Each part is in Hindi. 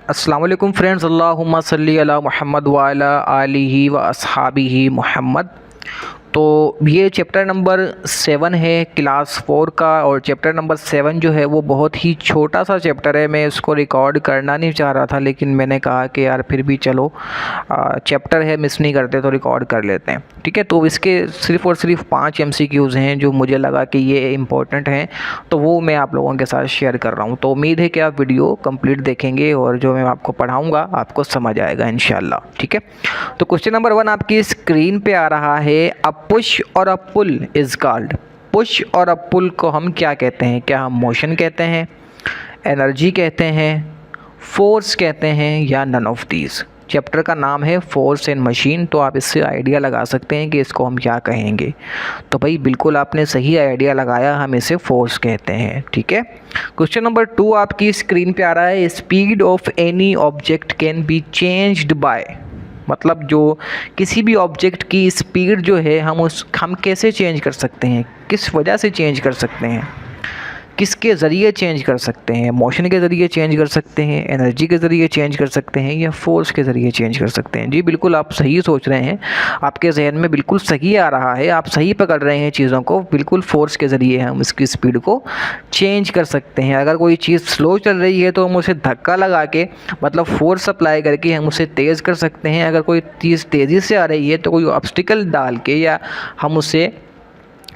अस्सलाम वालेकुम फ्रेंड्स, अल्लाहुम्मा सल्ली अला मुहम्मद व अला आलिहि व अस्हाबिहि मुहम्मद। तो ये चैप्टर नंबर 7 है क्लास 4 का, और चैप्टर नंबर 7 जो है वो बहुत ही छोटा सा चैप्टर है। मैं इसको रिकॉर्ड करना नहीं चाह रहा था, लेकिन मैंने कहा कि यार फिर भी चलो चैप्टर है, मिस नहीं करते तो रिकॉर्ड कर लेते हैं, ठीक है। तो इसके सिर्फ़ और सिर्फ 5 MCQs हैं जो मुझे लगा कि ये इम्पोर्टेंट हैं, तो वो मैं आप लोगों के साथ शेयर कर रहा हूँ। तो उम्मीद है कि आप वीडियो कंप्लीट देखेंगे और जो मैं आपको पढ़ाऊँगा आपको समझ आएगा इंशाल्लाह, ठीक है। तो क्वेश्चन नंबर 1 आपकी स्क्रीन पे आ रहा है। अ पुश और अ पुल इज़ कॉल्ड। पुश और अ पुल को हम क्या कहते हैं? क्या हम मोशन कहते हैं, एनर्जी कहते हैं, फोर्स कहते हैं, या नन ऑफ दीज? चैप्टर का नाम है फोर्स एंड मशीन, तो आप इससे आइडिया लगा सकते हैं कि इसको हम क्या कहेंगे। तो भाई बिल्कुल आपने सही आइडिया लगाया, हम इसे फोर्स कहते हैं, ठीक है। क्वेश्चन नंबर 2 आपकी स्क्रीन पे आ रहा है। Speed of any object can be changed by. मतलब जो किसी भी ऑब्जेक्ट की स्पीड जो है हम कैसे चेंज कर सकते हैं, किस वजह से चेंज कर सकते हैं, किसके ज़रिए चेंज कर सकते हैं? मोशन के ज़रिए चेंज कर सकते हैं, एनर्जी के ज़रिए चेंज कर सकते हैं, या फोर्स के ज़रिए चेंज कर सकते हैं? जी बिल्कुल आप सही सोच रहे हैं, आपके जहन में बिल्कुल सही आ रहा है, आप सही पकड़ रहे हैं चीज़ों को। बिल्कुल फोर्स के ज़रिए हम इसकी स्पीड को चेंज कर सकते हैं। अगर कोई चीज़ स्लो चल रही है तो हम उसे धक्का लगा के, मतलब फोर्स अप्लाई करके हम उसे तेज़ कर सकते हैं। अगर कोई चीज़ तेज़ी से आ रही है तो कोई ऑब्स्टिकल डाल के, या हम उसे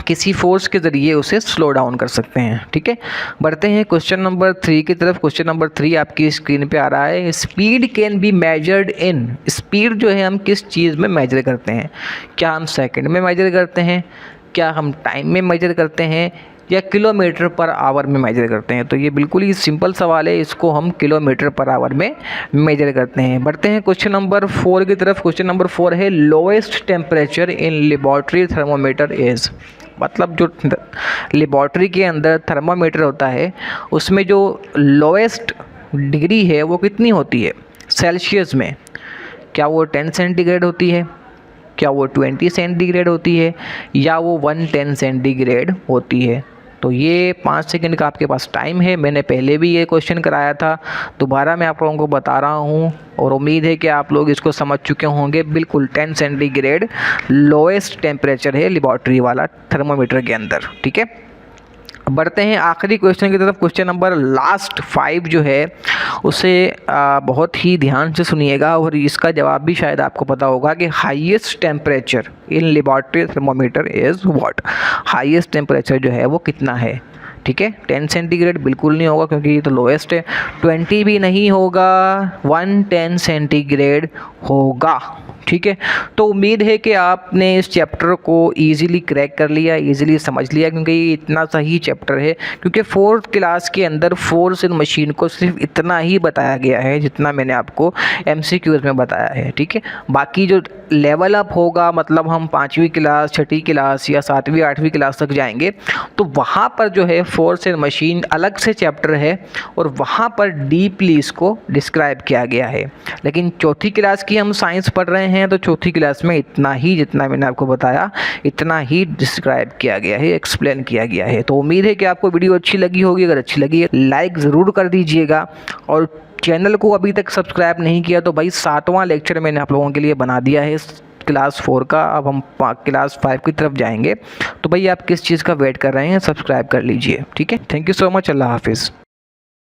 किसी फोर्स के ज़रिए उसे स्लो डाउन कर सकते हैं, ठीक है। बढ़ते हैं क्वेश्चन नंबर 3 की तरफ। क्वेश्चन नंबर 3 आपकी स्क्रीन पे आ रहा है। Speed can be measured in. Speed जो है हम किस चीज़ में मेजर करते हैं? क्या हम सेकंड में मेजर करते हैं, क्या हम टाइम में मेजर करते हैं, या किलोमीटर पर आवर में मेजर करते हैं? तो ये बिल्कुल ही सिंपल सवाल है, इसको हम किलोमीटर पर आवर में मेजर करते हैं। बढ़ते हैं क्वेश्चन नंबर 4 की तरफ। क्वेश्चन नंबर 4 है। Lowest temperature in laboratory thermometer is. मतलब जो लेबॉर्ट्री के अंदर थर्मामीटर होता है उसमें जो लोएस्ट डिग्री है वो कितनी होती है सेल्सियस में? क्या वो 10 सेंटीग्रेड होती है, क्या वो 20 सेंटीग्रेड होती है, या वो 110 सेंटीग्रेड होती है? तो ये 5 सेकंड का आपके पास टाइम है। मैंने पहले भी ये क्वेश्चन कराया था, दोबारा मैं आप लोगों को बता रहा हूँ, और उम्मीद है कि आप लोग इसको समझ चुके होंगे। बिल्कुल 10 सेंटीग्रेड लोएस्ट टेम्परेचर है लेबॉर्ट्री वाला थर्मोमीटर के अंदर, ठीक है। बढ़ते हैं आखिरी क्वेश्चन की तरफ। क्वेश्चन नंबर लास्ट 5 जो है उसे बहुत ही ध्यान से सुनिएगा, और इसका जवाब भी शायद आपको पता होगा कि highest temperature in laboratory thermometer is what. Highest temperature जो है वो कितना है, ठीक है। 10 सेंटीग्रेड बिल्कुल नहीं होगा क्योंकि ये तो लोएस्ट है, 20 भी नहीं होगा, 110 सेंटीग्रेड होगा, ठीक है। तो उम्मीद है कि आपने इस चैप्टर को इजीली क्रैक कर लिया, इजीली समझ लिया, क्योंकि ये इतना सही चैप्टर है। क्योंकि 4th क्लास के अंदर फोर्स एंड मशीन को सिर्फ इतना ही बताया गया है जितना मैंने आपको MCQs में बताया है, ठीक है। बाकी जो लेवल अप होगा, मतलब हम 5वीं क्लास, 6ठी क्लास या 7वीं 8वीं क्लास तक जाएंगे, तो वहाँ पर जो है फोर्स एंड मशीन अलग से चैप्टर है, और वहाँ पर डीपली इसको डिस्क्राइब किया गया है। लेकिन 4ठी क्लास की हम साइंस पढ़ रहे हैं, तो 4ठी क्लास में इतना ही, जितना मैंने आपको बताया इतना ही डिस्क्राइब किया गया है, एक्सप्लेन किया गया है। तो उम्मीद है कि आपको वीडियो अच्छी लगी होगी। अगर अच्छी लगी है लाइक ज़रूर कर दीजिएगा, और चैनल को अभी तक सब्सक्राइब नहीं किया तो भाई 7वां लेक्चर मैंने आप लोगों के लिए बना दिया है क्लास 4 का। अब हम क्लास 5 की तरफ जाएंगे, तो भाई आप किस चीज़ का वेट कर रहे हैं? सब्सक्राइब कर लीजिए, ठीक है। Thank you so much. अल्लाह हाफिज़।